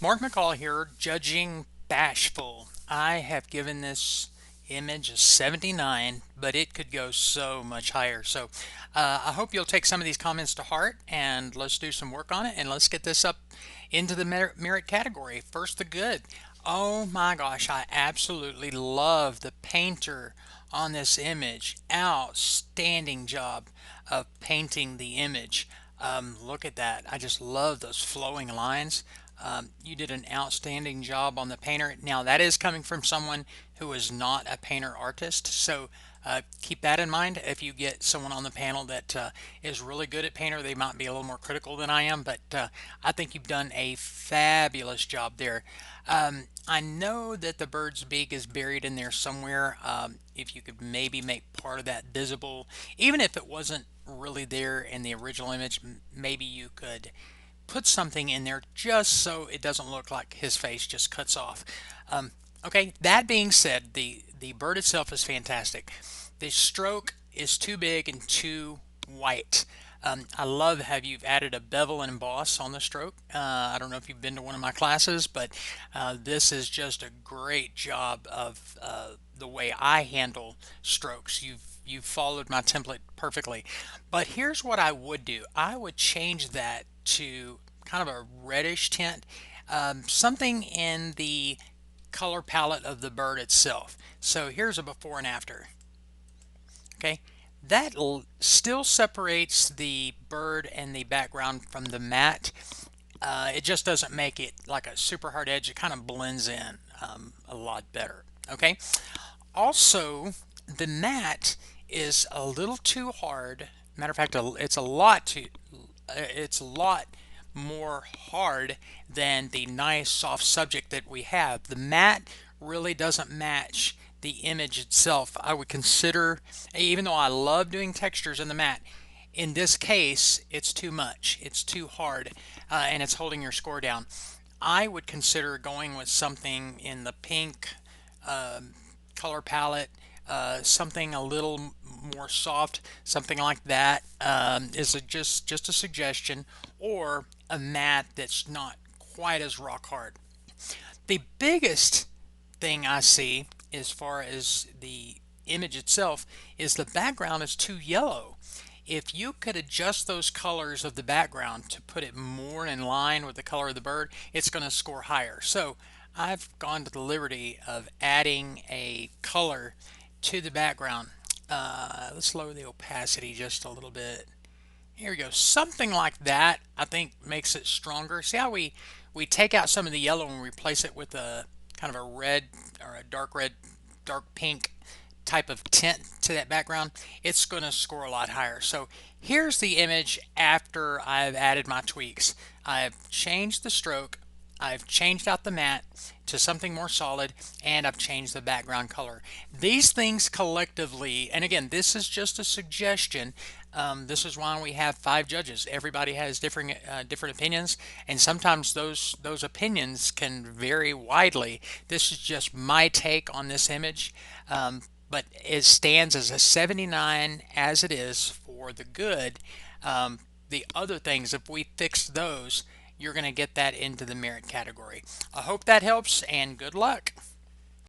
Mark McCall here, judging Bashful. I have given this image a 79, but it could go so much higher. So I hope you'll take some of these comments to heart and let's do some work on it and let's get this up into the merit category. First, the good. Oh my gosh, I absolutely love the painter on this image. Outstanding job of painting the image. Look at that. I just love those flowing lines. You did an outstanding job on the painter. Now, that is coming from someone who is not a painter artist, so keep that in mind. If you get someone on the panel that is really good at painter, they might be a little more critical than I am, but I think you've done a fabulous job there. I know that the bird's beak is buried in there somewhere. If you could maybe make part of that visible, even if it wasn't really there in the original image, maybe you could put something in there just so it doesn't look like his face just cuts off. Okay, that being said, the bird itself is fantastic. The stroke is too big and too white. I love how you've added a bevel and emboss on the stroke. I don't know if you've been to one of my classes, but this is just a great job of the way I handle strokes. You've followed my template perfectly. But here's what I would do. I would change that to kind of a reddish tint, something in the color palette of the bird itself. So here's a before and after. Okay, that still separates the bird and the background from the matte. It just doesn't make it like a super hard edge. It kind of blends in a lot better. Okay, also the matte is a little too hard. Matter of fact, it's a lot more hard than the nice soft subject that we have. The matte really doesn't match the image itself. I would consider, even though I love doing textures in the matte, in this case it's too much. It's too hard, and it's holding your score down. I would consider going with something in the pink color palette, something a little more soft, something like that is just a suggestion, or a matte that's not quite as rock hard. The biggest thing I see as far as the image itself is the background is too yellow. If you could adjust those colors of the background to put it more in line with the color of the bird, it's going to score higher. So I've gone to the liberty of adding a color to the background. Let's lower the opacity just a little bit. Here we go. Something like that, I think, makes it stronger. See how we take out some of the yellow and replace it with a kind of a red or a dark red, dark pink type of tint to that background. It's going to score a lot higher. So here's the image after I've added my tweaks. I've changed the stroke, I've changed out the matte to something more solid, and I've changed the background color. These things collectively, and again, this is just a suggestion. This is why we have 5 judges. Everybody has different opinions, and sometimes those opinions can vary widely. This is just my take on this image, but it stands as a 79 as it is for the good. The other things, if we fix those, you're going to get that into the merit category. I hope that helps and good luck.